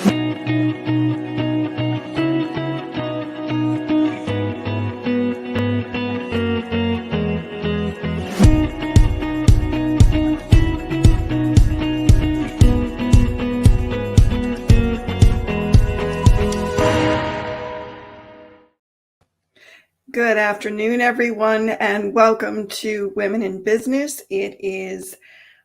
Good afternoon, everyone, and welcome to Women in Business. It is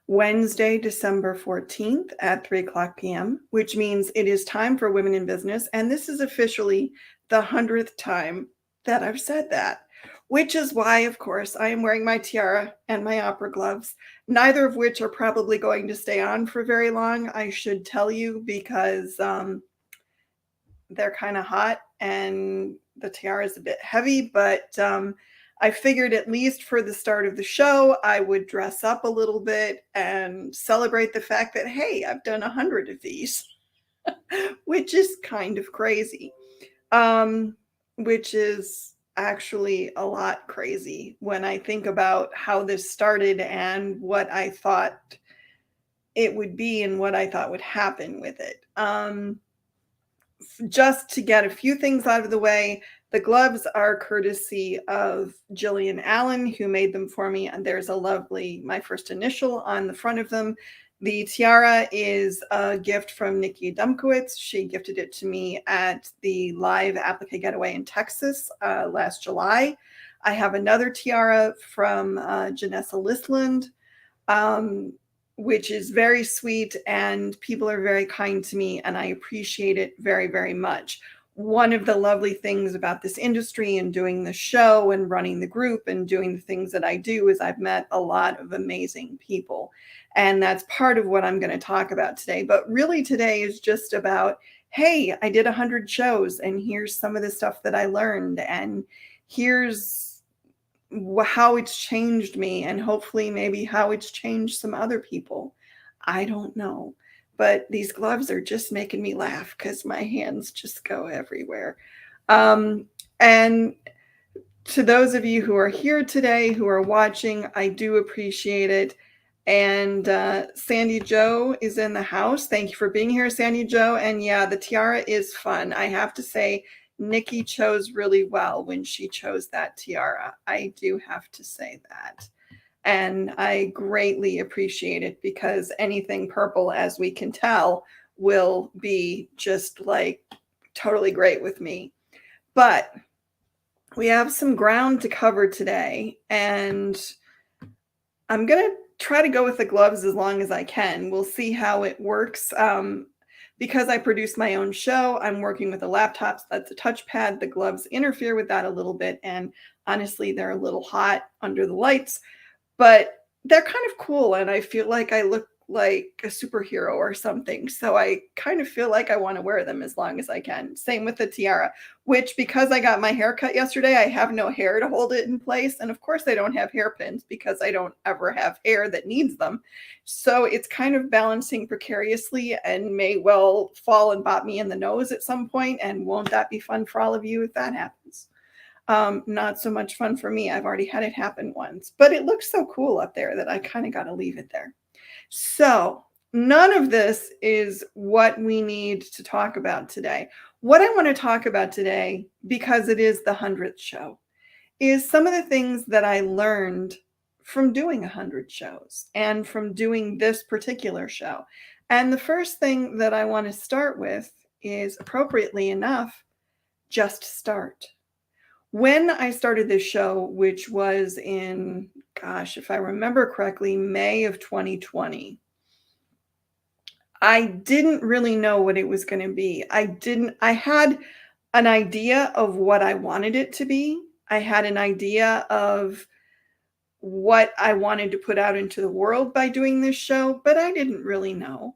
Wednesday, December 14th at 3 o'clock p.m., which means it is time for Women in Business. And this is officially the 100th time that I've said that, which is why, of course, I am wearing my tiara and my opera gloves, neither of which are probably going to stay on for very long, I should tell you, because they're kind of hot and the tiara is a bit heavy, but I figured at least for the start of the show, I would dress up a little bit and celebrate the fact that, hey, I've done 100 of these, which is kind of crazy, which is actually a lot crazy when I think about how this started and what I thought it would be and what I thought would happen with it. Just to get a few things out of the way, the gloves are courtesy of Jillian Allen, who made them for me. And there's a lovely, my first initial on the front of them. The tiara is a gift from Nikki Dumkowitz. She gifted it to me at the live Applique Getaway in Texas last July. I have another tiara from Janessa Lisland, which is very sweet, and people are very kind to me, and I appreciate it very, very much. One of the lovely things about this industry and doing the show and running the group and doing the things that I do is I've met a lot of amazing people. And that's part of what I'm going to talk about today. But really today is just about, hey, I did 100 shows, and here's some of the stuff that I learned, and here's how it's changed me, and hopefully maybe how it's changed some other people. I don't know, but these gloves are just making me laugh because my hands just go everywhere. And to those of you who are here today, who are watching, I do appreciate it. And Sandy Joe is in the house. Thank you for being here, Sandy Joe. And yeah, the tiara is fun. I have to say, Nikki chose really well when she chose that tiara. I do have to say that. And I greatly appreciate it because anything purple, as we can tell, will be just like totally great with me. But we have some ground to cover today, and I'm going to try to go with the gloves as long as I can. We'll see how it works. Because I produce my own show, I'm working with a laptop, so that's a touchpad. The gloves interfere with that a little bit, and honestly, they're a little hot under the lights, but they're kind of cool, and I feel like I look like a superhero or something, so I kind of feel like I want to wear them as long as I can. Same with the tiara, which, because I got my hair cut yesterday, I have no hair to hold it in place, and of course I don't have hairpins because I don't ever have hair that needs them, so it's kind of balancing precariously and may well fall and bop me in the nose at some point, and won't that be fun for all of you if that happens? Not so much fun for me. I've already had it happen once, but it looks so cool up there that I kind of got to leave it there. So none of this is what we need to talk about today. What I want to talk about today, because it is the 100th show, is some of the things that I learned from doing 100 shows and from doing this particular show. And the first thing that I want to start with is, appropriately enough, just start. When I started this show, which was in, gosh, if I remember correctly, May of 2020, I didn't really know what it was going to be. I had an idea of what I wanted it to be. I had an idea of what I wanted to put out into the world by doing this show, but I didn't really know.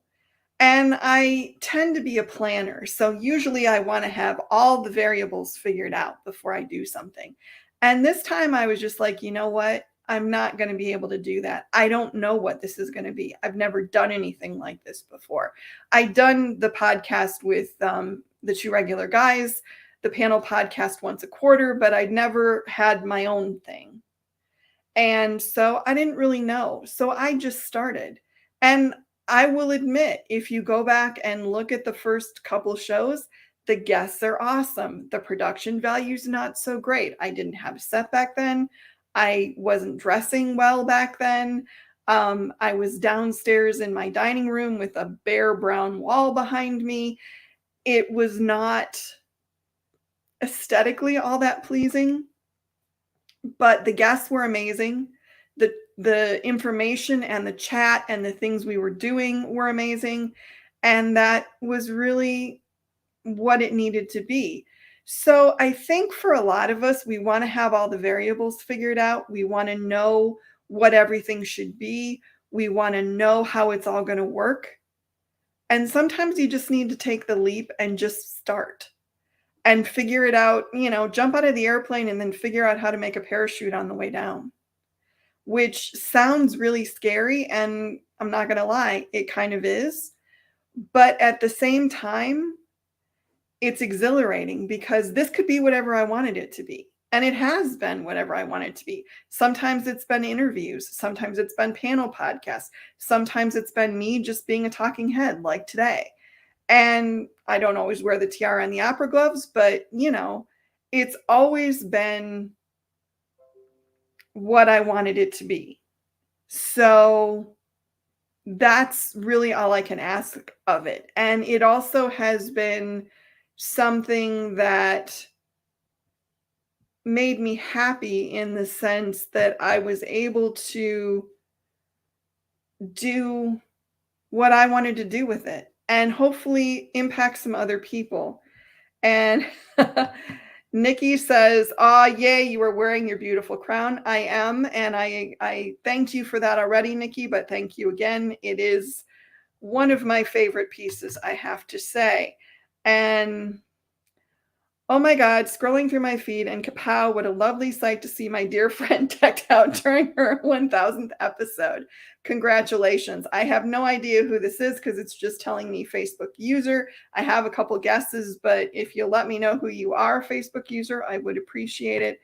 And I tend to be a planner. So usually I want to have all the variables figured out before I do something. And this time I was just like, you know what? I'm not going to be able to do that. I don't know what this is going to be. I've never done anything like this before. I've done the podcast with the two regular guys, the panel podcast once a quarter, but I'd never had my own thing. And so I didn't really know. So I just started. And I will admit, if you go back and look at the first couple shows, the guests are awesome. The production value's not so great. I didn't have a set back then. I wasn't dressing well back then. I was downstairs in my dining room with a bare brown wall behind me. It was not aesthetically all that pleasing, but the guests were amazing. The information and the chat and the things we were doing were amazing. And that was really what it needed to be. So I think for a lot of us, we want to have all the variables figured out. We want to know what everything should be. We want to know how it's all going to work. And sometimes you just need to take the leap and just start and figure it out, jump out of the airplane and then figure out how to make a parachute on the way down, which sounds really scary. And I'm not going to lie, it kind of is. But at the same time, it's exhilarating because this could be whatever I wanted it to be. And it has been whatever I wanted it to be. Sometimes it's been interviews. Sometimes it's been panel podcasts. Sometimes it's been me just being a talking head like today. And I don't always wear the tiara and the opera gloves, but it's always been what I wanted it to be. So that's really all I can ask of it. And it also has been something that made me happy in the sense that I was able to do what I wanted to do with it and hopefully impact some other people. And Nikki says, yay, you are wearing your beautiful crown. I am. And I thanked you for that already, Nikki, but thank you again. It is one of my favorite pieces, I have to say. And oh my God, scrolling through my feed and kapow, what a lovely sight to see my dear friend decked out during her 1000th episode. Congratulations. I have no idea who this is because it's just telling me Facebook user. I have a couple guesses, but if you'll let me know who you are, Facebook user, I would appreciate it.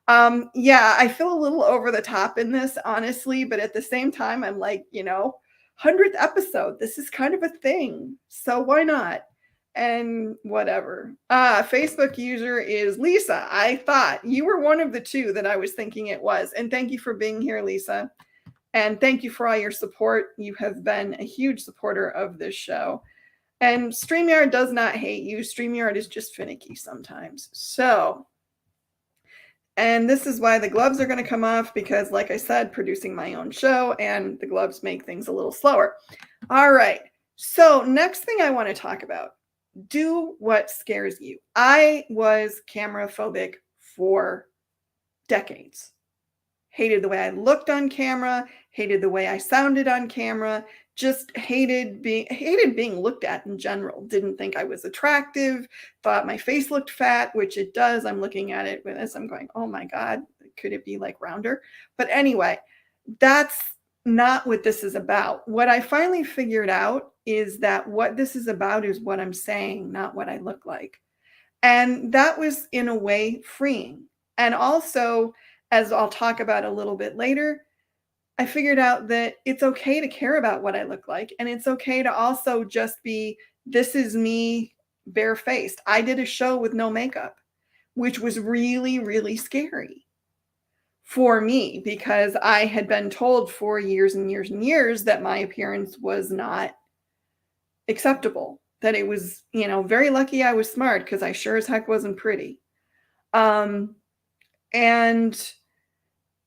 Yeah, I feel a little over the top in this, honestly, but at the same time, I'm like, 100th episode. This is kind of a thing. So why not? And whatever. Facebook user is Lisa. I thought you were one of the two that I was thinking it was. And thank you for being here, Lisa. And thank you for all your support. You have been a huge supporter of this show. And StreamYard does not hate you. StreamYard is just finicky sometimes. So, and this is why the gloves are going to come off because, like I said, producing my own show and the gloves make things a little slower. All right. So next thing I want to talk about. Do what scares you. I was camera phobic for decades. Hated the way I looked on camera, hated the way I sounded on camera, just hated being looked at in general. Didn't think I was attractive, thought my face looked fat, which it does. I'm looking at it with this. I'm going, oh my God, could it be like rounder? But anyway, that's not what this is about. What I finally figured out is that what this is about is what I'm saying, not what I look like. And that was in a way freeing. And also, as I'll talk about a little bit later, I figured out that it's okay to care about what I look like. And it's okay to also just be, this is me barefaced. I did a show with no makeup, which was really, really scary for me because I had been told for years and years and years that my appearance was not acceptable, that it was, very lucky I was smart because I sure as heck wasn't pretty. And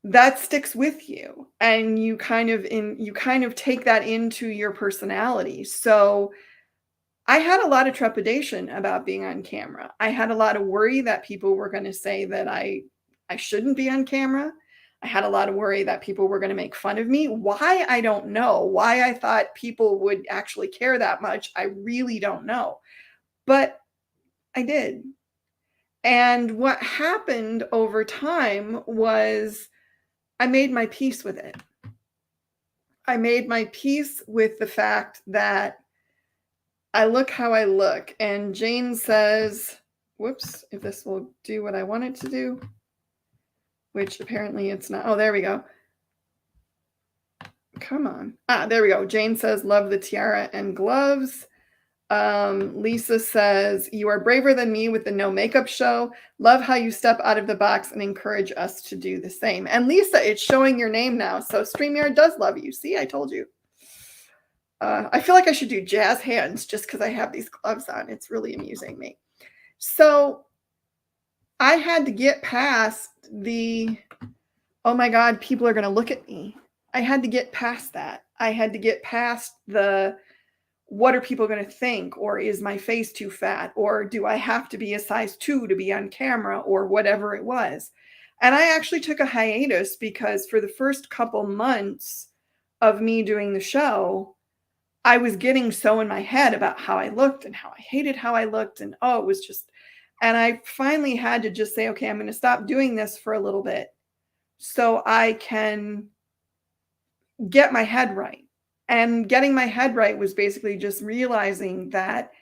that sticks with you and you kind of take that into your personality. So I had a lot of trepidation about being on camera. I had a lot of worry that people were going to say that I shouldn't be on camera. I had a lot of worry that people were going to make fun of me. Why? I don't know. Why I thought people would actually care that much, I really don't know. But I did. And what happened over time was I made my peace with it. I made my peace with the fact that I look how I look. And Jane says, whoops, if this will do what I want it to do, which apparently it's not. Oh, there we go. Come on. There we go. Jane says, love the tiara and gloves. Lisa says, you are braver than me with the no makeup show. Love how you step out of the box and encourage us to do the same. And Lisa, it's showing your name now. So StreamYard does love you. See, I told you. I feel like I should do jazz hands just because I have these gloves on. It's really amusing me. So I had to get past the, oh my God, people are going to look at me. I had to get past that. I had to get past the, what are people going to think? Or is my face too fat? Or do I have to be a size 2 to be on camera, or whatever it was? And I actually took a hiatus because for the first couple months of me doing the show, I was getting so in my head about how I looked and how I hated how I looked. And it was just, and I finally had to just say, okay, I'm going to stop doing this for a little bit so I can get my head right. And getting my head right was basically just realizing that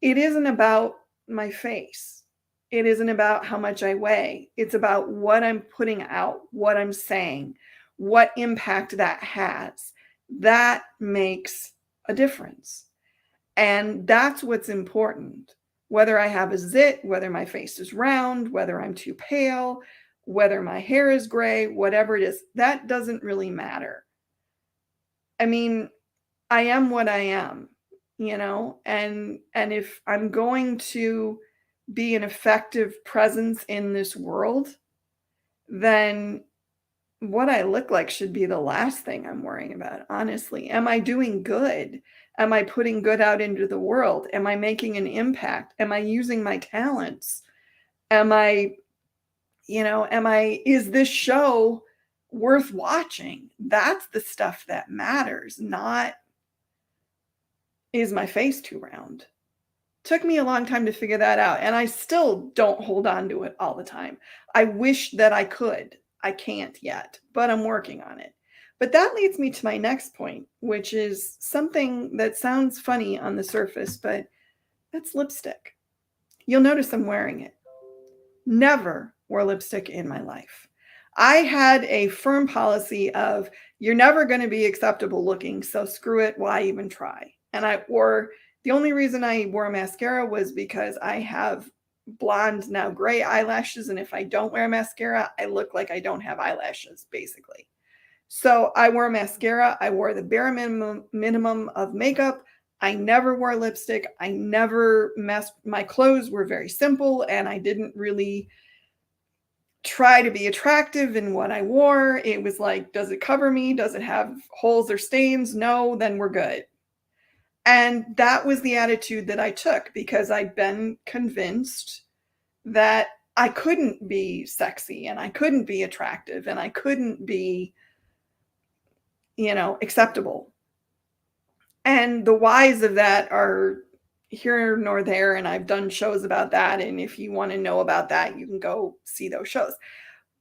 it isn't about my face. It isn't about how much I weigh. It's about what I'm putting out, what I'm saying, what impact that has. That makes a difference. And that's what's important. Whether I have a zit, whether my face is round, whether I'm too pale, whether my hair is gray, whatever it is, that doesn't really matter. I mean, I am what I am, and if I'm going to be an effective presence in this world, then what I look like should be the last thing I'm worrying about, honestly. Am I doing good? Am I putting good out into the world? Am I making an impact? Am I using my talents? Is this show worth watching? That's the stuff that matters, not is my face too round. Took me a long time to figure that out, and I still don't hold on to it all the time. I wish that I could. I can't yet, but I'm working on it. But that leads me to my next point, which is something that sounds funny on the surface, but that's lipstick. You'll notice I'm wearing it. Never wore lipstick in my life. I had a firm policy of, you're never going to be acceptable looking, so screw it, why even try? And the only reason I wore mascara was because I have blonde, now gray eyelashes, and if I don't wear mascara, I look like I don't have eyelashes, basically. So I wore mascara. I wore the bare minimum of makeup. I never wore lipstick. My clothes were very simple, and I didn't really try to be attractive in what I wore. It was like, does it cover me? Does it have holes or stains? No, then we're good. And that was the attitude that I took because I'd been convinced that I couldn't be sexy and I couldn't be attractive and I couldn't be, acceptable. And the whys of that are here nor there, and I've done shows about that, and if you want to know about that, you can go see those shows.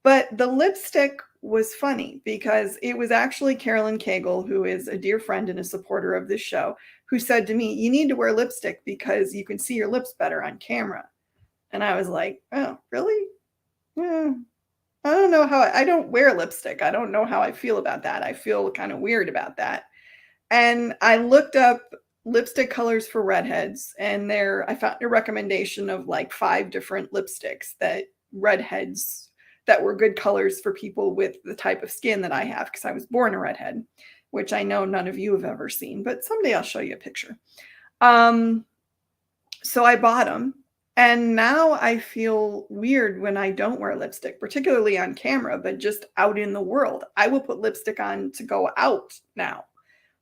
But the lipstick was funny because it was actually Carolyn Cagle, who is a dear friend and a supporter of this show, who said to me, you need to wear lipstick because you can see your lips better on camera. And I was like, oh, really? Yeah. I don't know I don't wear lipstick. I don't know how I feel about that. I feel kind of weird about that. And I looked up lipstick colors for redheads, and I found a recommendation of like 5 different lipsticks that were good colors for people with the type of skin that I have, because I was born a redhead, which I know none of you have ever seen, but someday I'll show you a picture. So I bought them, and now I feel weird when I don't wear lipstick, particularly on camera, but just out in the world. I will put lipstick on to go out now,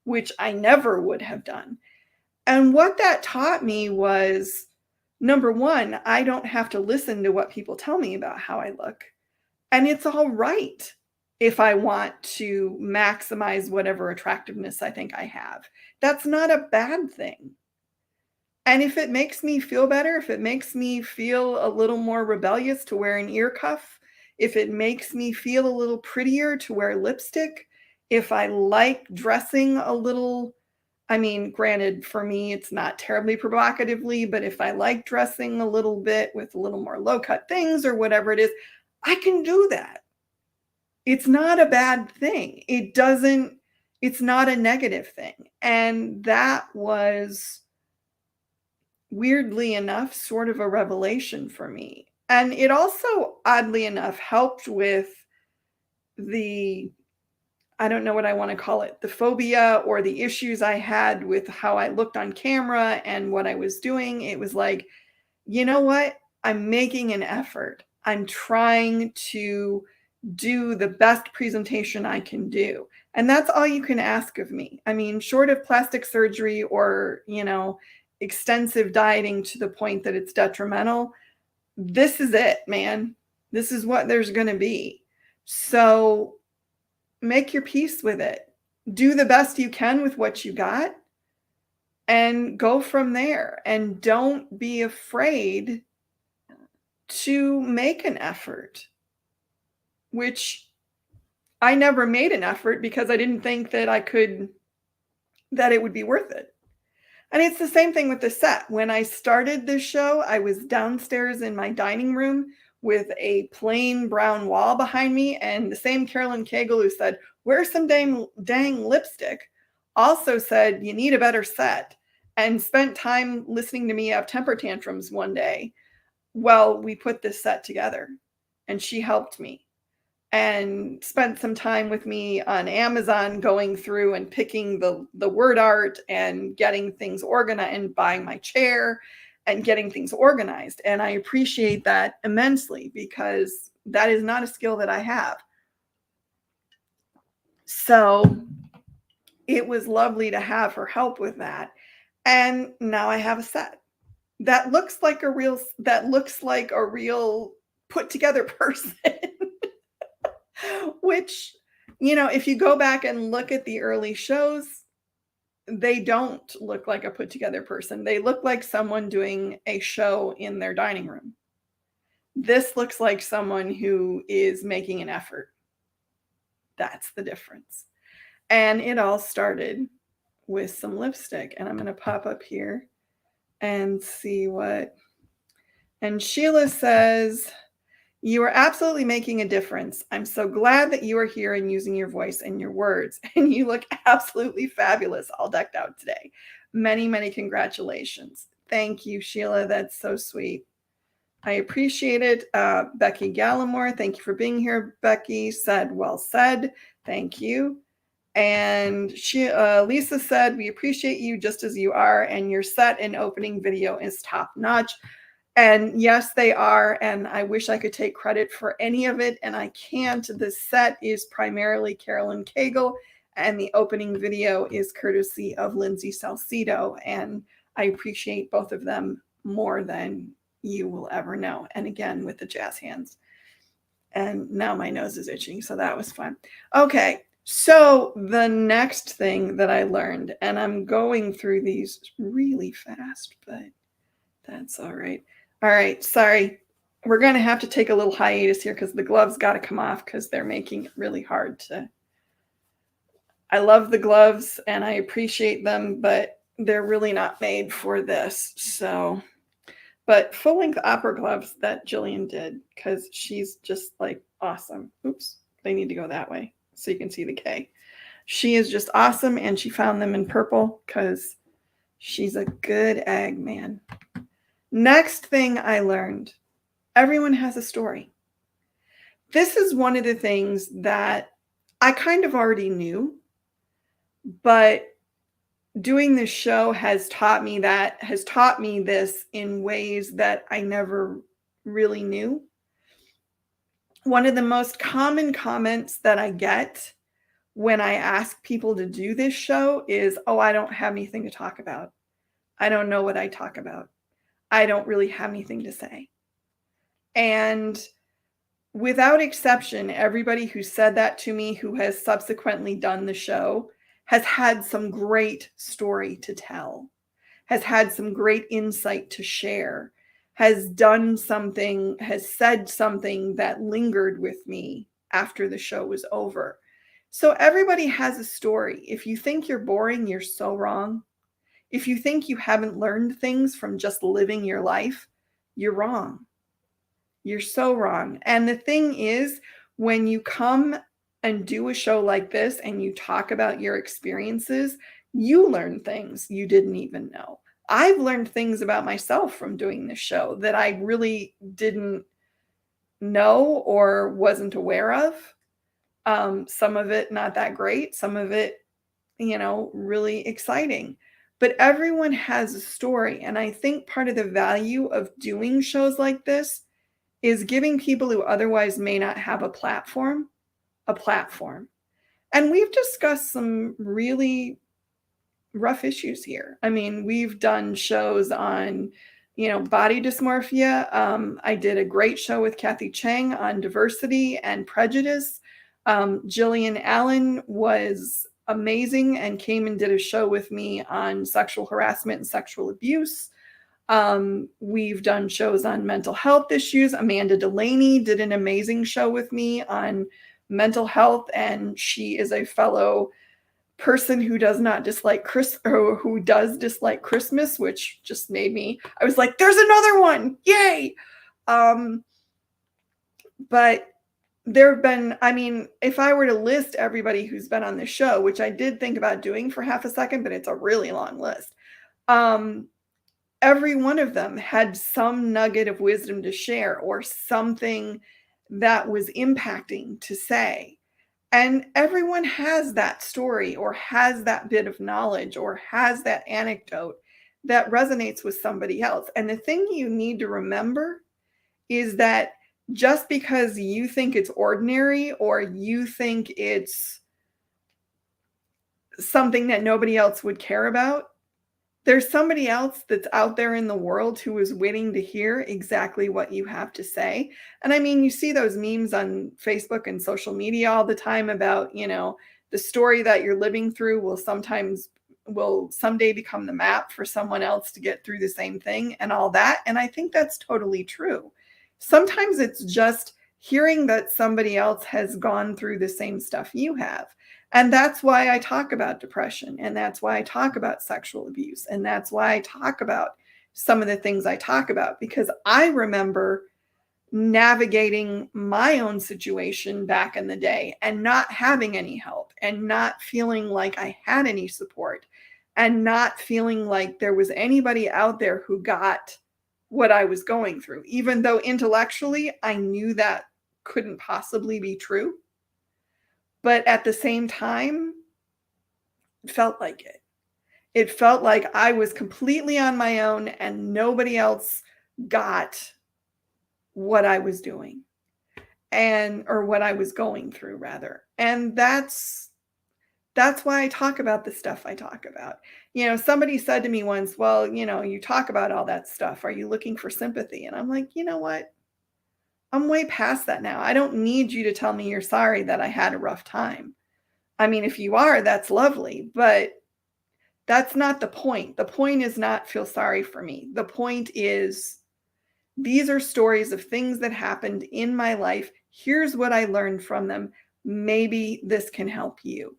which I never would have done. And what that taught me was, number one, I don't have to listen to what people tell me about how I look. And it's all right if I want to maximize whatever attractiveness I think I have. That's not a bad thing. And if it makes me feel better, if it makes me feel a little more rebellious to wear an ear cuff, if it makes me feel a little prettier to wear lipstick, if I like dressing a little, granted, for me, it's not terribly provocatively, but if I like dressing a little bit with a little more low-cut things or whatever it is, I can do that. It's not a bad thing. It doesn't It's not a negative thing. And that was, weirdly enough, sort of a revelation for me. And it also, oddly enough, helped with the, I don't know what I want to call it, the phobia or the issues I had with how I looked on camera and what I was doing. It was like, you know what? I'm making an effort. I'm trying to do the best presentation I can do. And that's all you can ask of me. I mean, short of plastic surgery or, extensive dieting to the point that it's detrimental, this is it, man. This is what there's going to be. So make your peace with it. Do the best you can with what you got and go from there. And don't be afraid to make an effort, which I never made an effort because I didn't think that that it would be worth it. And it's the same thing with the set. When I started this show, I was downstairs in my dining room with a plain brown wall behind me. And the same Carolyn Cagle who said, "Wear some dang lipstick," also said, "You need a better set," and spent time listening to me have temper tantrums one day. Well, we put this set together and she helped me and spent some time with me on Amazon going through and picking the word art and getting things organized and buying my chair and getting things organized. And I appreciate that immensely because that is not a skill that I have. So it was lovely to have her help with that. And now I have a set that looks like a real put together person. Which, if you go back and look at the early shows, they don't look like a put together person. They look like someone doing a show in their dining room. This looks like someone who is making an effort. That's the difference. And it all started with some lipstick. And I'm going to pop up here and see what. And Sheila says, "You are absolutely making a difference. I'm so glad that you are here and using your voice and your words. And you look absolutely fabulous, all decked out today. Many, many congratulations." Thank you, Sheila. That's so sweet. I appreciate it. Becky Gallimore, thank you for being here. Becky said, "Well said." Thank you. And Lisa said, "We appreciate you just as you are, and your set and opening video is top notch." And yes, they are. And I wish I could take credit for any of it. And I can't. The set is primarily Carolyn Cagle, and the opening video is courtesy of Lindsay Salcido. And I appreciate both of them more than you will ever know. And again, with the jazz hands. And now my nose is itching. So that was fun. Okay. So the next thing that I learned, and I'm going through these really fast, but that's all right. All right, sorry. We're going to have to take a little hiatus here because the gloves got to come off because they're making it really hard to. I love the gloves and I appreciate them, but they're really not made for this. So, but full-length opera gloves that Jillian did because she's just like awesome. Oops, they need to go that way so you can see the K. She is just awesome, and she found them in purple because she's a good egg, man. Next thing I learned, everyone has a story. This is one of the things that I kind of already knew, but doing this show has taught me this in ways that I never really knew. One of the most common comments that I get when I ask people to do this show is, "Oh, I don't have anything to talk about. I don't know what I talk about. I don't really have anything to say." And without exception, everybody who said that to me, who has subsequently done the show, has had some great story to tell, has had some great insight to share, has done something, has said something that lingered with me after the show was over. So everybody has a story. If you think you're boring, you're so wrong. If you think you haven't learned things from just living your life, you're wrong. You're so wrong. And the thing is, when you come and do a show like this and you talk about your experiences, you learn things you didn't even know. I've learned things about myself from doing this show that I really didn't know or wasn't aware of. Some of it not that great, some of it, really exciting. But everyone has a story. And I think part of the value of doing shows like this is giving people who otherwise may not have a platform. And we've discussed some really rough issues here. I mean, we've done shows on, body dysmorphia. I did a great show with Kathy Chang on diversity and prejudice. Jillian Allen was amazing and came and did a show with me on sexual harassment and sexual abuse. We've done shows on mental health issues. Amanda Delaney did an amazing show with me on mental health, and she is a fellow person who does not dislike or who does dislike Christmas, which just made me, I was like, there's another one, yay. But there have been, I mean, if I were to list everybody who's been on this show, which I did think about doing for half a second, but it's a really long list. Every one of them had some nugget of wisdom to share or something that was impacting to say. And everyone has that story or has that bit of knowledge or has that anecdote that resonates with somebody else. And the thing you need to remember is that just because you think it's ordinary or you think it's something that nobody else would care about, there's somebody else that's out there in the world who is waiting to hear exactly what you have to say. And I mean, you see those memes on Facebook and social media all the time about, the story that you're living through will someday become the map for someone else to get through the same thing and all that. And I think that's totally true. Sometimes it's just hearing that somebody else has gone through the same stuff you have. And that's why I talk about depression. And that's why I talk about sexual abuse. And that's why I talk about some of the things I talk about, because I remember navigating my own situation back in the day and not having any help and not feeling like I had any support and not feeling like there was anybody out there who got what I was going through, even though intellectually I knew that couldn't possibly be true. But at the same time, it felt like it. It felt like I was completely on my own and nobody else got what I was doing or what I was going through rather. And that's why I talk about the stuff I talk about. Somebody said to me once, well, you talk about all that stuff. Are you looking for sympathy? And I'm like, you know what? I'm way past that now. I don't need you to tell me you're sorry that I had a rough time. I mean, if you are, that's lovely, but that's not the point. The point is not feel sorry for me. The point is these are stories of things that happened in my life. Here's what I learned from them. Maybe this can help you.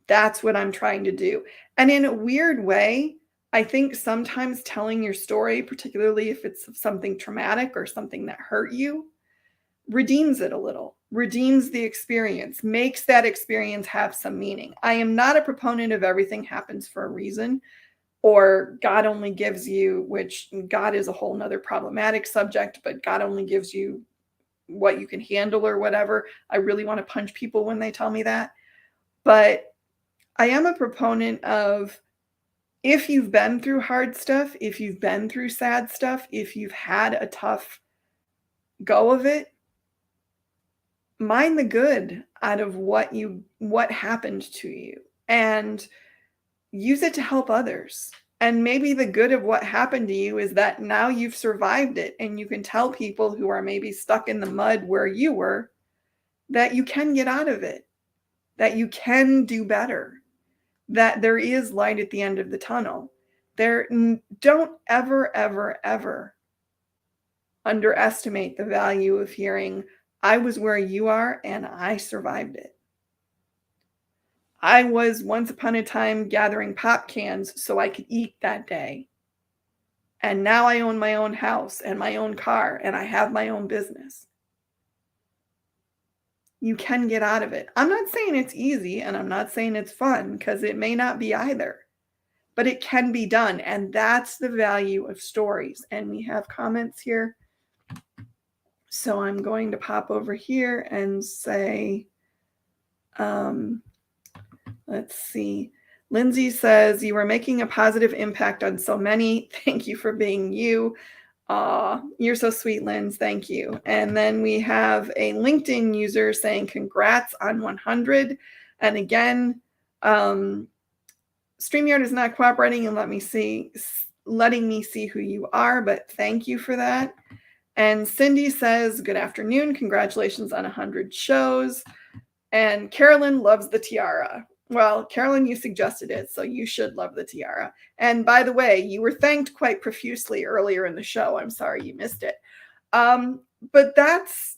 That's what I'm trying to do. And in a weird way, I think sometimes telling your story, particularly if it's something traumatic or something that hurt you, redeems it a little, redeems the experience, makes that experience have some meaning. I am not a proponent of everything happens for a reason or God only gives you, which God is a whole nother problematic subject, but God only gives you what you can handle or whatever. I really want to punch people when they tell me that. But I am a proponent of, if you've been through hard stuff, if you've been through sad stuff, if you've had a tough go of it, mind the good out of what happened to you and use it to help others. And maybe the good of what happened to you is that now you've survived it and you can tell people who are maybe stuck in the mud where you were that you can get out of it, that you can do better, that there is light at the end of the tunnel. Don't ever, ever, ever underestimate the value of hearing, I was where you are and I survived it. I was once upon a time gathering pop cans so I could eat that day. And now I own my own house and my own car and I have my own business. You can get out of it. I'm not saying it's easy and I'm not saying it's fun because it may not be either, but it can be done. And that's the value of stories. And we have comments here. So I'm going to pop over here and say, let's see. Lindsay says, you are making a positive impact on so many. Thank you for being you. You're so sweet, Linz. Thank you. And then we have a LinkedIn user saying, congrats on 100. And again, StreamYard is not cooperating and letting me see who you are, but thank you for that. And Cindy says, good afternoon. Congratulations on 100 shows. And Carolyn loves the tiara. Well, Carolyn, you suggested it, so you should love the tiara. And by the way, you were thanked quite profusely earlier in the show. I'm sorry you missed it. But that's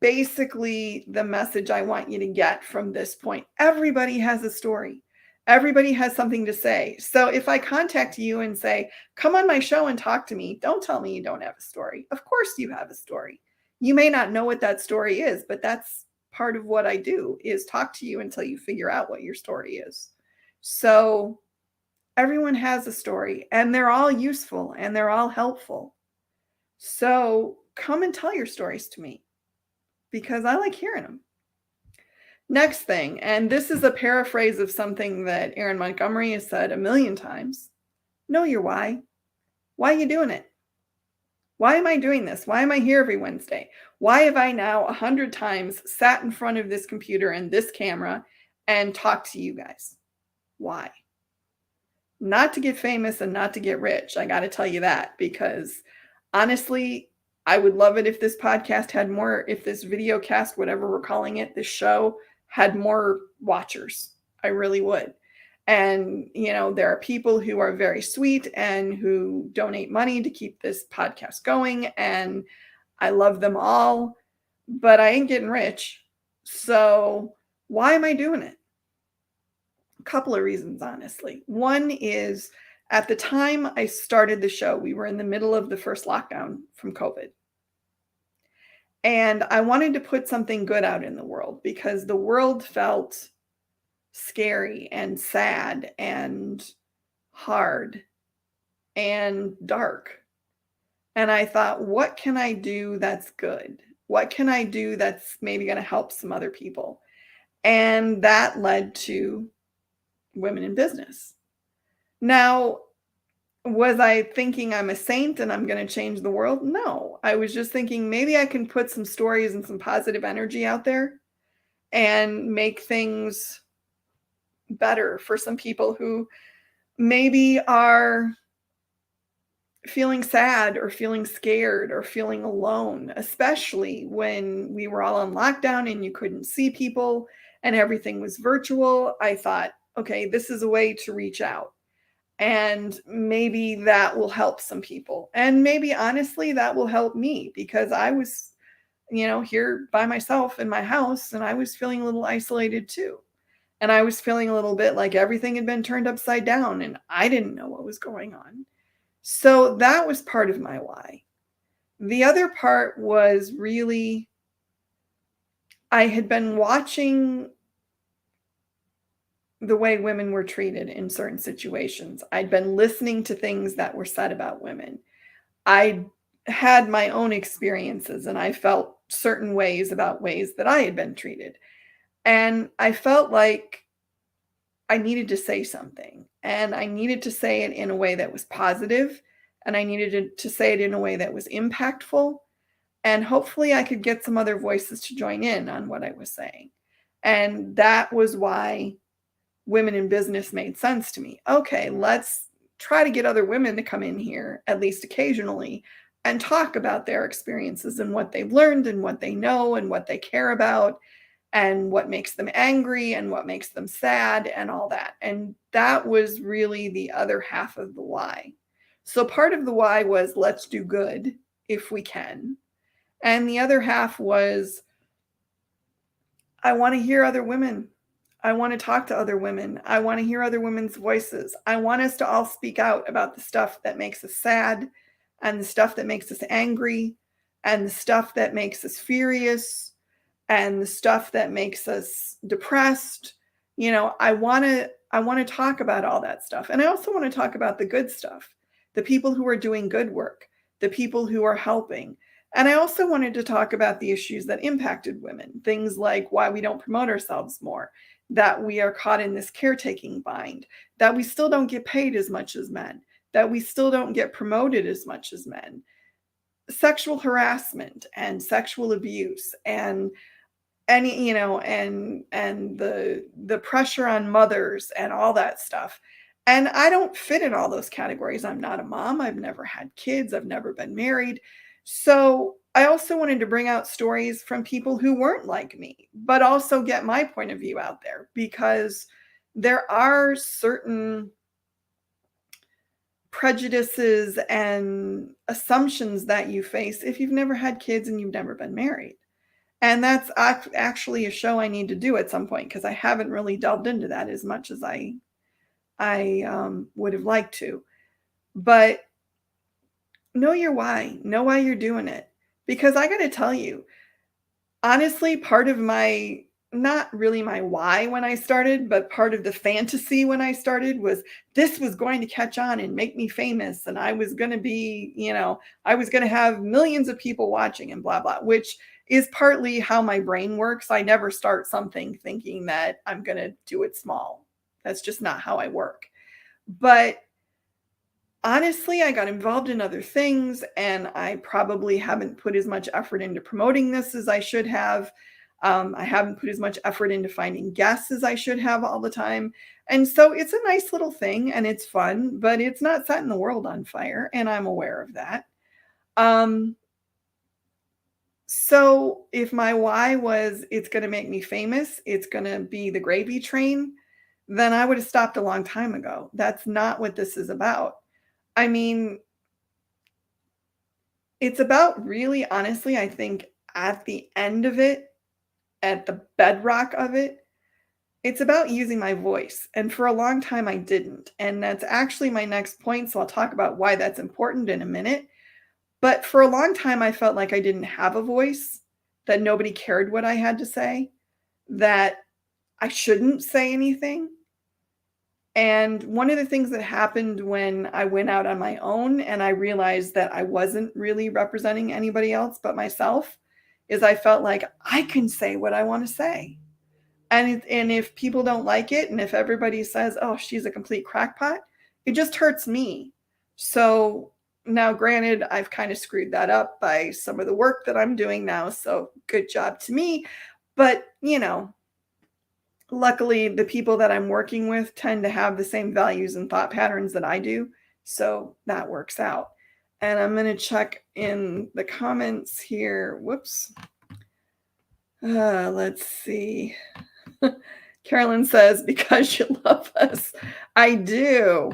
basically the message I want you to get from this point. Everybody has a story. Everybody has something to say. So if I contact you and say, come on my show and talk to me, don't tell me you don't have a story. Of course you have a story. You may not know what that story is, but that's part of what I do, is talk to you until you figure out what your story is. So everyone has a story and they're all useful and they're all helpful. So come and tell your stories to me because I like hearing them. Next thing, and this is a paraphrase of something that Erin Montgomery has said a million times. Know your why. Why are you doing it? Why am I doing this? Why am I here every Wednesday? Why have I now 100 times sat in front of this computer and this camera and talked to you guys? Why? Not to get famous and not to get rich. I got to tell you that, because honestly, I would love it if this podcast had more, if this video cast, whatever we're calling it, this show had more watchers. I really would. And, you know, there are people who are very sweet and who donate money to keep this podcast going. And I love them all, but I ain't getting rich. So why am I doing it? A couple of reasons, honestly. One is, at the time I started the show, we were in the middle of the first lockdown from COVID. And I wanted to put something good out in the world because the world felt scary and sad and hard and dark. And I thought, what can I do that's good? What can I do that's maybe going to help some other people? And that led to Women in Business. Now, was I thinking I'm a saint and I'm going to change the world? No, I was just thinking maybe I can put some stories and some positive energy out there and make things better for some people who maybe are feeling sad or feeling scared or feeling alone, especially when we were all on lockdown and you couldn't see people and everything was virtual. I thought, okay, this is a way to reach out. And maybe that will help some people. And maybe honestly, that will help me, because I was, you know, here by myself in my house and I was feeling a little isolated too. And I was feeling a little bit like everything had been turned upside down and I didn't know what was going on. So that was part of my why. The other part was really, I had been watching the way women were treated in certain situations. I'd been listening to things that were said about women. I had my own experiences and I felt certain ways about ways that I had been treated. And I felt like I needed to say something, and I needed to say it in a way that was positive, and I needed to say it in a way that was impactful. And hopefully I could get some other voices to join in on what I was saying. And that was why Women in Business made sense to me. Okay, let's try to get other women to come in here, at least occasionally, and talk about their experiences and what they've learned and what they know and what they care about and what makes them angry and what makes them sad and all that. And that was really the other half of the why. So part of the why was, let's do good if we can. And the other half was, I want to hear other women. I want to talk to other women. I want to hear other women's voices. I want us to all speak out about the stuff that makes us sad and the stuff that makes us angry and the stuff that makes us furious and the stuff that makes us depressed. I want to talk about all that stuff. And I also want to talk about the good stuff, the people who are doing good work, the people who are helping. And I also wanted to talk about the issues that impacted women, things like why we don't promote ourselves more, that we are caught in this caretaking bind, that we still don't get paid as much as men, that we still don't get promoted as much as men, sexual harassment and sexual abuse, and the pressure on mothers and all that stuff. And I don't fit in all those categories. I'm not a mom. I've never had kids. I've never been married. So I also wanted to bring out stories from people who weren't like me, but also get my point of view out there, because there are certain prejudices and assumptions that you face if you've never had kids and you've never been married. And that's actually a show I need to do at some point, because I haven't really delved into that as much as I would have liked to. But know your why. Know why you're doing it. Because I got to tell you, honestly, part of my, not really my why when I started, but part of the fantasy when I started was this was going to catch on and make me famous. And I was going to be, I was going to have millions of people watching and blah, blah, which is partly how my brain works. I never start something thinking that I'm going to do it small. That's just not how I work. But honestly, I got involved in other things, and I probably haven't put as much effort into promoting this as I should have. I haven't put as much effort into finding guests as I should have all the time. And so it's a nice little thing and it's fun, but it's not setting the world on fire. And I'm aware of that. So if my why was it's going to make me famous, it's going to be the gravy train, then I would have stopped a long time ago. That's not what this is about. I mean, it's about, really, honestly, I think at the end of it, at the bedrock of it, it's about using my voice. And for a long time, I didn't. And that's actually my next point. So I'll talk about why that's important in a minute. But for a long time, I felt like I didn't have a voice, that nobody cared what I had to say, that I shouldn't say anything. And one of the things that happened when I went out on my own and I realized that I wasn't really representing anybody else but myself is I felt like I can say what I want to say. And if people don't like it, and if everybody says, oh, she's a complete crackpot, it just hurts me. So now, granted, I've kind of screwed that up by some of the work that I'm doing now. So good job to me. But, luckily, the people that I'm working with tend to have the same values and thought patterns that I do. So that works out. And I'm going to check in the comments here. Whoops. Let's see. Carolyn says, because you love us. I do.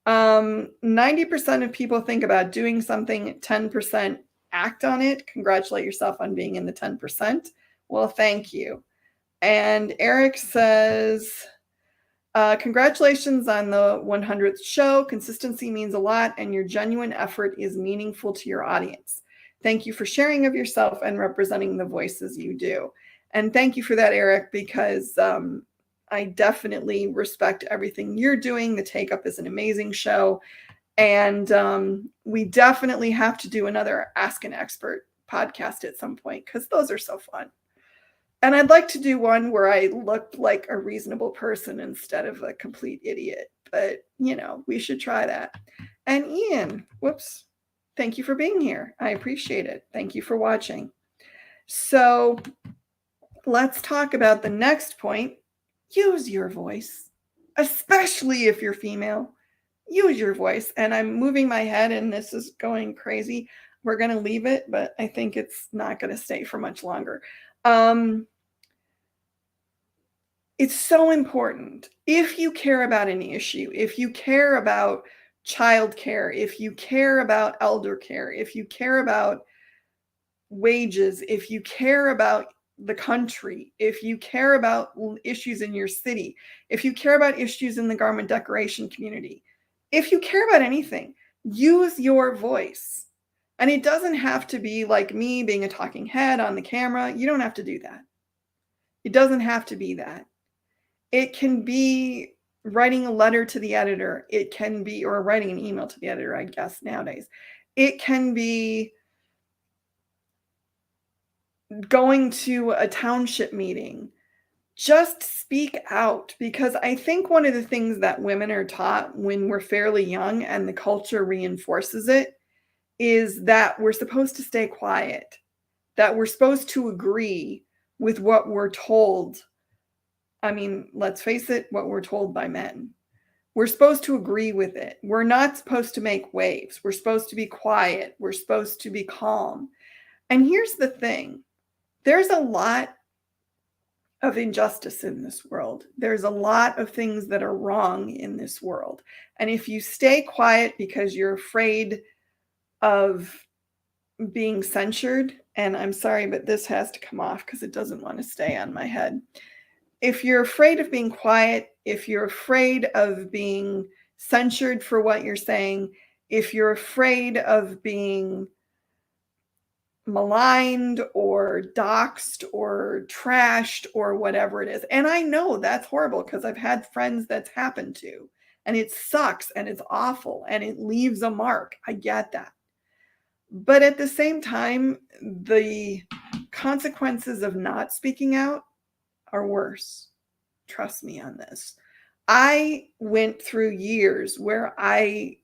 90% of people think about doing something, 10% act on it. Congratulate yourself on being in the 10%. Well, thank you. And Eric says, congratulations on the 100th show. Consistency means a lot, and your genuine effort is meaningful to your audience. Thank you for sharing of yourself and representing the voices you do. And thank you for that, Eric, because I definitely respect everything you're doing. The Take Up is an amazing show. And we definitely have to do another Ask an Expert podcast at some point, because those are so fun. And I'd like to do one where I look like a reasonable person instead of a complete idiot. But, we should try that. And Ian, whoops, thank you for being here. I appreciate it. Thank you for watching. So let's talk about the next point. Use your voice, especially if you're female. Use your voice. And I'm moving my head and this is going crazy. We're going to leave it, but I think it's not going to stay for much longer. It's so important. If you care about an issue, if you care about childcare, if you care about elder care, if you care about wages, if you care about the country, if you care about issues in your city, if you care about issues in the garment decoration community, if you care about anything, use your voice. And it doesn't have to be like me being a talking head on the camera. You don't have to do that. It doesn't have to be that. It can be writing a letter to the editor. It can be, or writing an email to the editor, I guess, nowadays. It can be going to a township meeting. Just speak out, because I think one of the things that women are taught when we're fairly young and the culture reinforces it is that we're supposed to stay quiet, that we're supposed to agree with what we're told. I mean, let's face it, what we're told by men. We're supposed to agree with it. We're not supposed to make waves. We're supposed to be quiet. We're supposed to be calm. And here's the thing. There's a lot of injustice in this world. There's a lot of things that are wrong in this world. And if you stay quiet because you're afraid of being censured, and I'm sorry, but this has to come off because it doesn't want to stay on my head. If you're afraid of being quiet, if you're afraid of being censured for what you're saying, if you're afraid of being maligned or doxxed or trashed or whatever it is. And I know that's horrible because I've had friends that's happened to, and it sucks and it's awful and it leaves a mark. I get that. But at the same time, the consequences of not speaking out are worse. Trust me on this. I went through years where I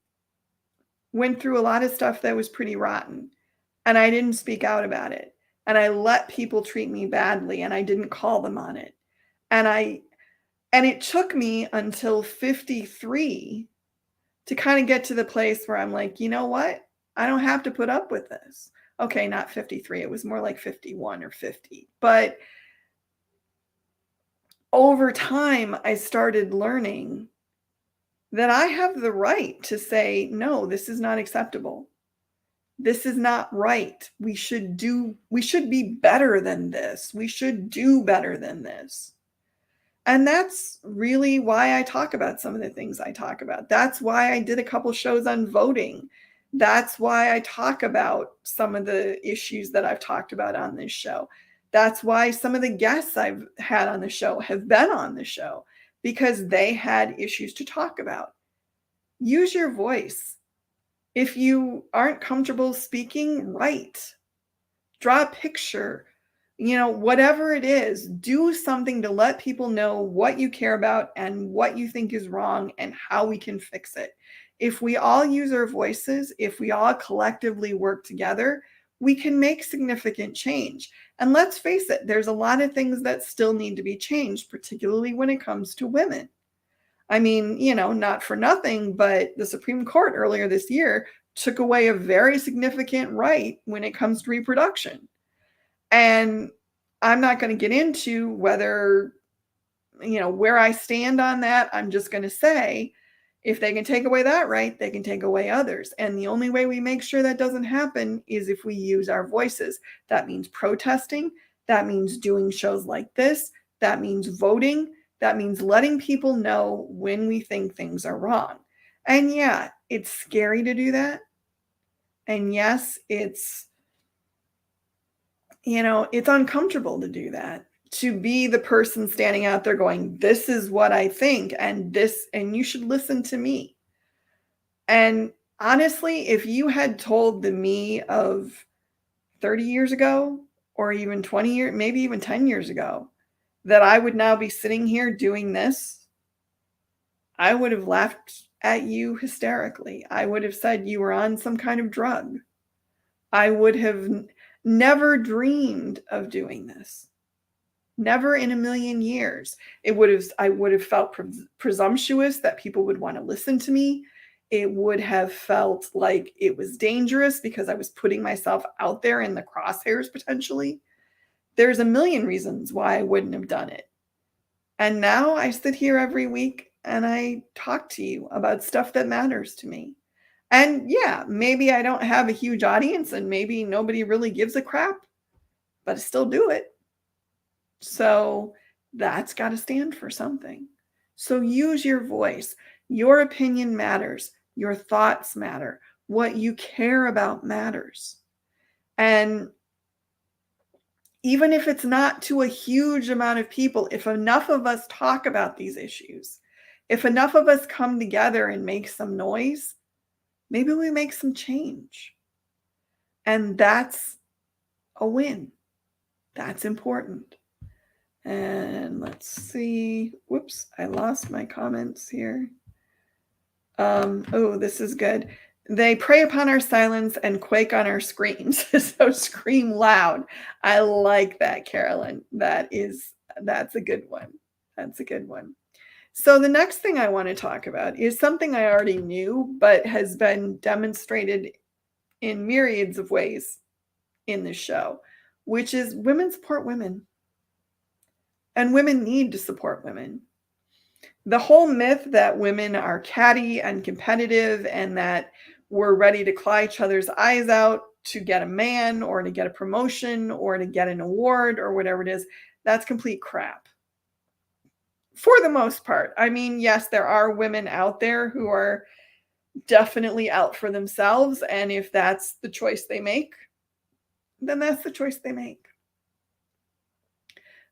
went through a lot of stuff that was pretty rotten, and I didn't speak out about it. And I let people treat me badly, and I didn't call them on it. And it took me until 53 to kind of get to the place where I'm like, you know what? I don't have to put up with this. Okay, not 53. It was more like 51 or 50. But over time, I started learning that I have the right to say, no, this is not acceptable. This is not right. We should be better than this. We should do better than this. And that's really why I talk about some of the things I talk about. That's why I did a couple shows on voting. That's why I talk about some of the issues that I've talked about on this show. That's why some of the guests I've had on the show have been on the show, because they had issues to talk about. Use your voice. If you aren't comfortable speaking, write. Draw a picture. Whatever it is, do something to let people know what you care about and what you think is wrong and how we can fix it. If we all use our voices, if we all collectively work together, we can make significant change. And let's face it, there's a lot of things that still need to be changed, particularly when it comes to women. I mean, not for nothing, but the Supreme Court earlier this year took away a very significant right when it comes to reproduction. And I'm not going to get into whether, where I stand on that. I'm just going to say, if they can take away that right, they can take away others. And the only way we make sure that doesn't happen is if we use our voices. That means protesting. That means doing shows like this. That means voting. That means letting people know when we think things are wrong. And yeah, it's scary to do that. And yes, it's uncomfortable to do that, to be the person standing out there going, this is what I think, and you should listen to me. And honestly, if you had told the me of 30 years ago, or even 20 years, maybe even 10 years ago, that I would now be sitting here doing this, I would have laughed at you hysterically. I would have said you were on some kind of drug. I would have never dreamed of doing this. Never in a million years. I would have felt presumptuous that people would want to listen to me. It would have felt like it was dangerous because I was putting myself out there in the crosshairs potentially. There's a million reasons why I wouldn't have done it. And now I sit here every week and I talk to you about stuff that matters to me. And yeah, maybe I don't have a huge audience and maybe nobody really gives a crap, but I still do it. So that's got to stand for something. So use your voice. Your opinion matters. Your thoughts matter. What you care about matters. And even if it's not to a huge amount of people, if enough of us talk about these issues, if enough of us come together and make some noise, maybe we make some change. And that's a win. That's important. And let's see. Whoops, I lost my comments here. Oh, this is good. They prey upon our silence and quake on our screams. So scream loud. I like that, Carolyn. That's a good one. That's a good one. So the next thing I want to talk about is something I already knew, but has been demonstrated in myriads of ways in this show, which is women support women. And women need to support women. The whole myth that women are catty and competitive and that we're ready to claw each other's eyes out to get a man or to get a promotion or to get an award or whatever it is, that's complete crap. For the most part. I mean, yes, there are women out there who are definitely out for themselves. And if that's the choice they make, then that's the choice they make.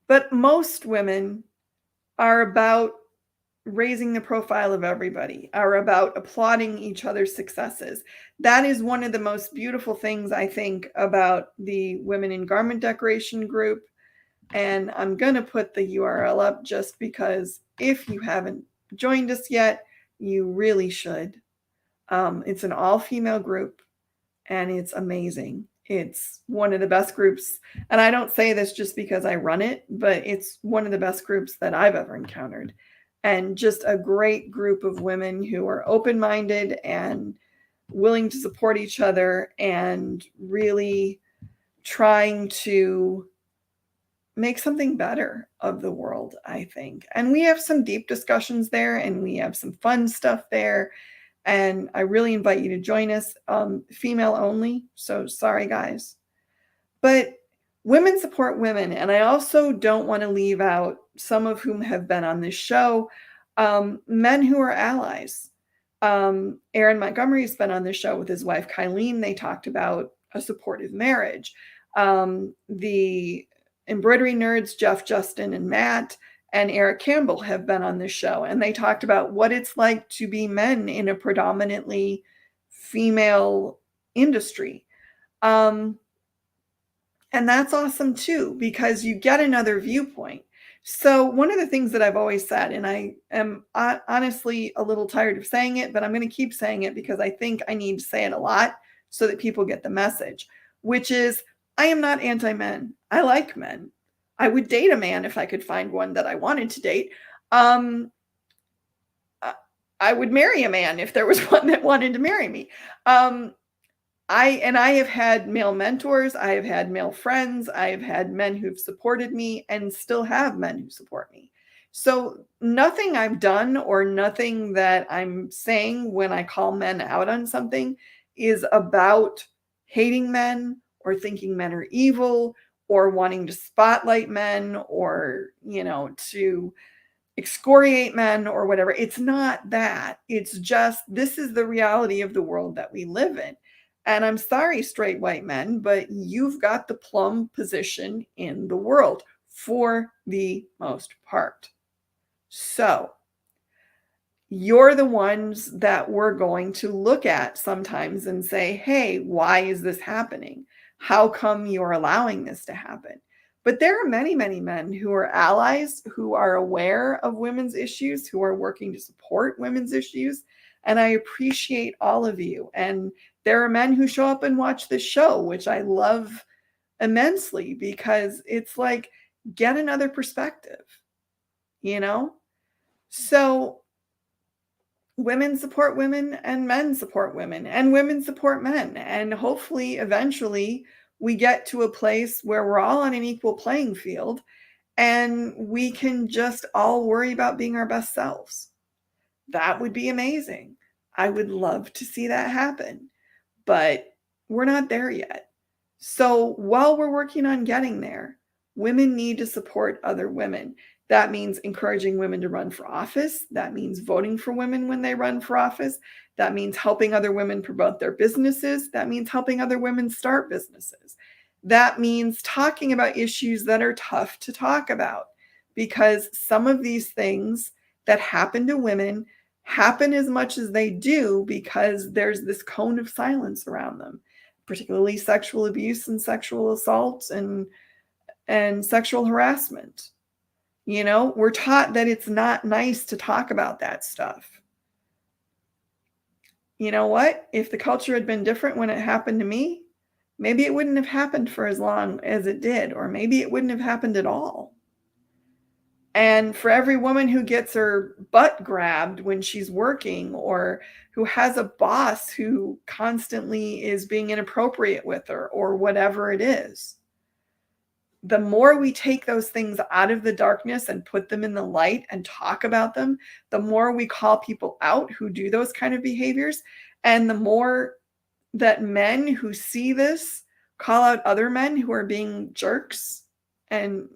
But most women are about raising the profile of everybody, are about applauding each other's successes. That is one of the most beautiful things, I think, about the Women in Garment Decoration group. And I'm going to put the URL up just because if you haven't joined us yet, you really should. It's an all-female group, and it's amazing. It's one of the best groups. And I don't say this just because I run it, but it's one of the best groups that I've ever encountered. And just a great group of women who are open-minded and willing to support each other and really trying to make something better of the world, I think. And we have some deep discussions there, and we have some fun stuff there. And I really invite you to join us. Female only, so sorry, guys. But women support women. And I also don't want to leave out some of whom have been on this show, men who are allies. Aaron Montgomery has been on this show with his wife, Kylene. They talked about a supportive marriage. The embroidery nerds, Jeff, Justin, and Matt, and Eric Campbell have been on this show, and they talked about what it's like to be men in a predominantly female industry. And that's awesome too, because you get another viewpoint. So one of the things that I've always said, and I am honestly a little tired of saying it, but I'm going to keep saying it because I think I need to say it a lot so that people get the message, which is I am not anti-men. I like men. I would date a man if I could find one that I wanted to date. I would marry a man if there was one that wanted to marry me. I have had male mentors. I have had male friends. I have had men who've supported me and still have men who support me. So nothing I've done or nothing that I'm saying when I call men out on something is about hating men or thinking men are evil or wanting to spotlight men or, to excoriate men or whatever. It's not that. It's just, this is the reality of the world that we live in. And I'm sorry, straight white men, but you've got the plum position in the world for the most part. So you're the ones that we're going to look at sometimes and say, hey, why is this happening? How come you're allowing this to happen? But there are many, many men who are allies, who are aware of women's issues, who are working to support women's issues. And I appreciate all of you. And there are men who show up and watch this show, which I love immensely because it's like, get another perspective, So women support women and men support women and women support men. And hopefully, eventually, we get to a place where we're all on an equal playing field and we can just all worry about being our best selves. That would be amazing. I would love to see that happen, but we're not there yet. So while we're working on getting there, women need to support other women. That means encouraging women to run for office. That means voting for women when they run for office. That means helping other women promote their businesses. That means helping other women start businesses. That means talking about issues that are tough to talk about, because some of these things that happen to women happen as much as they do because there's this cone of silence around them, particularly sexual abuse and sexual assault and sexual harassment. You know, we're taught that it's not nice to talk about that stuff. You know what? If the culture had been different when it happened to me, maybe it wouldn't have happened for as long as it did, or maybe it wouldn't have happened at all. And for every woman who gets her butt grabbed when she's working, or who has a boss who constantly is being inappropriate with her, or whatever it is, the more we take those things out of the darkness and put them in the light and talk about them, the more we call people out who do those kind of behaviors. And the more that men who see this call out other men who are being jerks and,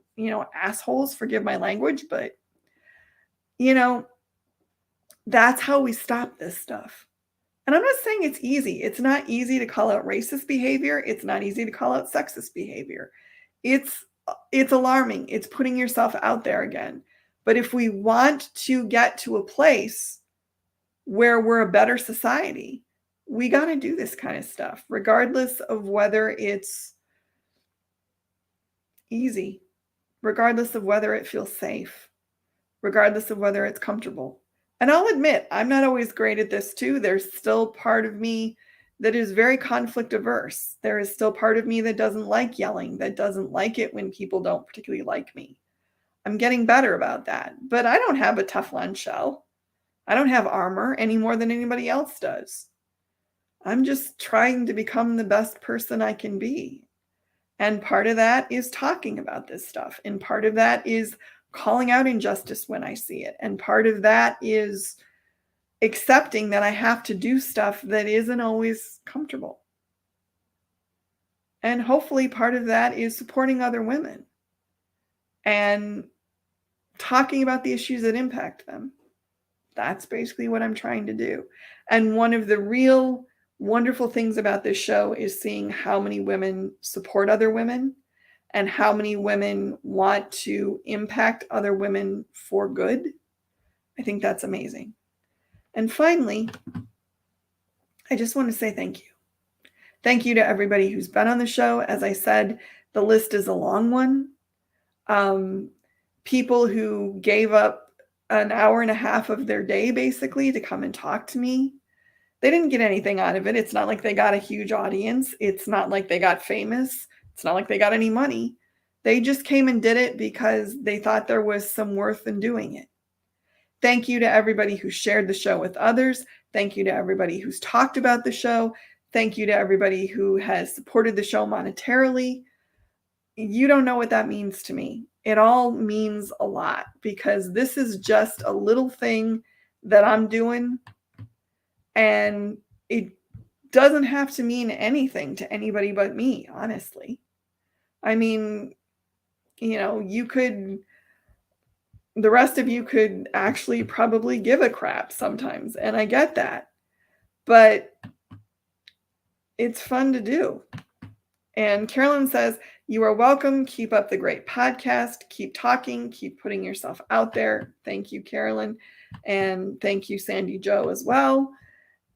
assholes, forgive my language, but, that's how we stop this stuff. And I'm not saying it's easy. It's not easy to call out racist behavior. It's not easy to call out sexist behavior. It's alarming. It's putting yourself out there again. But if we want to get to a place where we're a better society, we got to do this kind of stuff, regardless of whether it's easy, regardless of whether it feels safe, regardless of whether it's comfortable. And I'll admit, I'm not always great at this too. There's still part of me that is very conflict averse. There is still part of me that doesn't like yelling, that doesn't like it when people don't particularly like me. I'm getting better about that. But I don't have a Teflon shell. I don't have armor any more than anybody else does. I'm just trying to become the best person I can be. And part of that is talking about this stuff. And part of that is calling out injustice when I see it. And part of that is accepting that I have to do stuff that isn't always comfortable. And hopefully part of that is supporting other women and talking about the issues that impact them. That's basically what I'm trying to do. And one of the real wonderful things about this show is seeing how many women support other women and how many women want to impact other women for good. I think that's amazing. And finally, I just want to say thank you. Thank you to everybody who's been on the show. As I said, the list is a long one. People who gave up an hour and a half of their day basically to come and talk to me. They didn't get anything out of it. It's not like they got a huge audience. It's not like they got famous. It's not like they got any money. They just came and did it because they thought there was some worth in doing it. Thank you to everybody who shared the show with others. Thank you to everybody who's talked about the show. Thank you to everybody who has supported the show monetarily. You don't know what that means to me. It all means a lot because this is just a little thing that I'm doing, and it doesn't have to mean anything to anybody but me, honestly. I mean, the rest of you could actually probably give a crap sometimes, and I get that. But it's fun to do. And Carolyn says, you are welcome. Keep up the great podcast. Keep talking. Keep putting yourself out there. Thank you, Carolyn. And thank you, Sandy Joe, as well.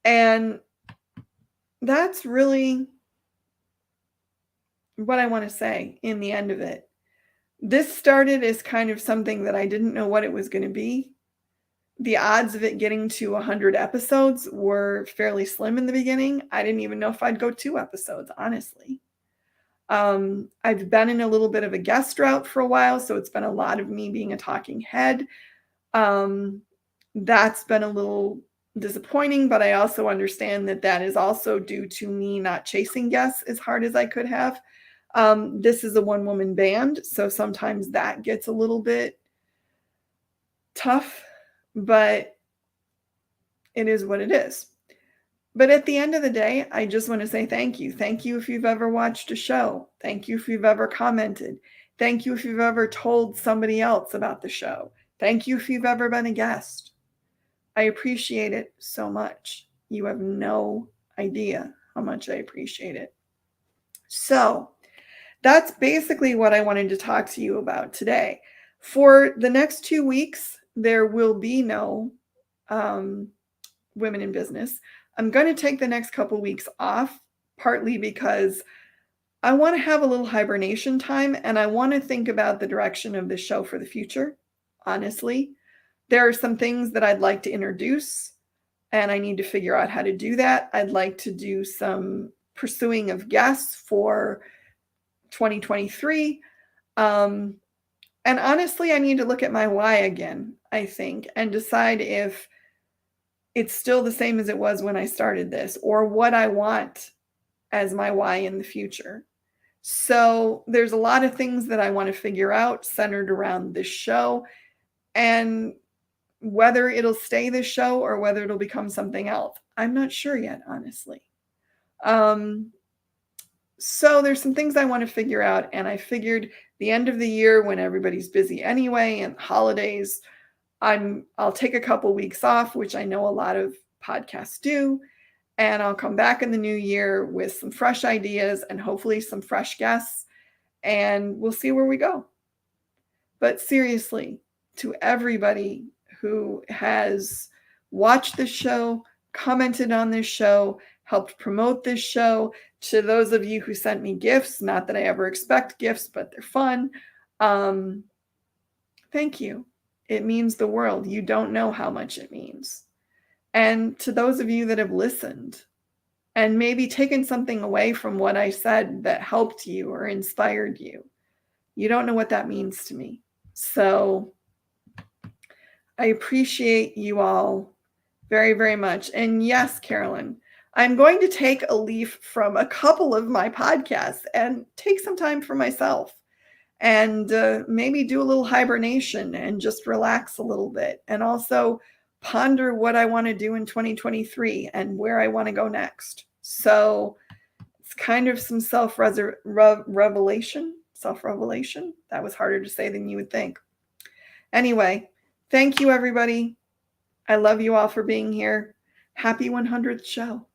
And that's really what I want to say in the end of it. This started as kind of something that I didn't know what it was going to be. The odds of it getting to 100 episodes were fairly slim in the beginning. I didn't even know if I'd go 2 episodes, honestly. I've been in a little bit of a guest drought for a while, so it's been a lot of me being a talking head. That's been a little disappointing, but I also understand that that is also due to me not chasing guests as hard as I could have. This is a one-woman band, so sometimes that gets a little bit tough, but it is what it is. But at the end of the day, I just want to say thank you. Thank you if you've ever watched a show. Thank you if you've ever commented. Thank you if you've ever told somebody else about the show. Thank you if you've ever been a guest. I appreciate it so much. You have no idea how much I appreciate it. So that's basically what I wanted to talk to you about today. For the next 2 weeks, there will be no women in business. I'm going to take the next couple weeks off, partly because I want to have a little hibernation time and I want to think about the direction of the show for the future. Honestly, there are some things that I'd like to introduce and I need to figure out how to do that. I'd like to do some pursuing of guests for 2023. And honestly, I need to look at my why again, I think, and decide if it's still the same as it was when I started this or what I want as my why in the future. So there's a lot of things that I want to figure out centered around this show and whether it'll stay this show or whether it'll become something else. I'm not sure yet, honestly. So there's some things I want to figure out. And I figured the end of the year when everybody's busy anyway and holidays, I'll take a couple weeks off, which I know a lot of podcasts do. And I'll come back in the new year with some fresh ideas and hopefully some fresh guests. And we'll see where we go. But seriously, to everybody who has watched this show, commented on this show, helped promote this show, to those of you who sent me gifts, not that I ever expect gifts, but they're fun. Thank you. It means the world. You don't know how much it means. And to those of you that have listened and maybe taken something away from what I said that helped you or inspired you, you don't know what that means to me. So I appreciate you all very, very much. And yes, Carolyn, I'm going to take a leaf from a couple of my podcasts and take some time for myself and maybe do a little hibernation and just relax a little bit and also ponder what I want to do in 2023 and where I want to go next. So it's kind of some self-revelation. That was harder to say than you would think. Anyway, thank you, everybody. I love you all for being here. Happy 100th show.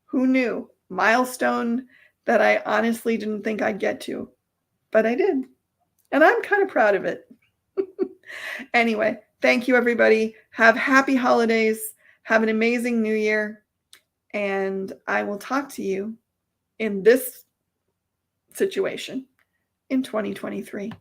Who knew? Milestone that I honestly didn't think I'd get to, but I did. And I'm kind of proud of it. Anyway, thank you, everybody. Have happy holidays. Have an amazing new year. And I will talk to you in this situation in 2023.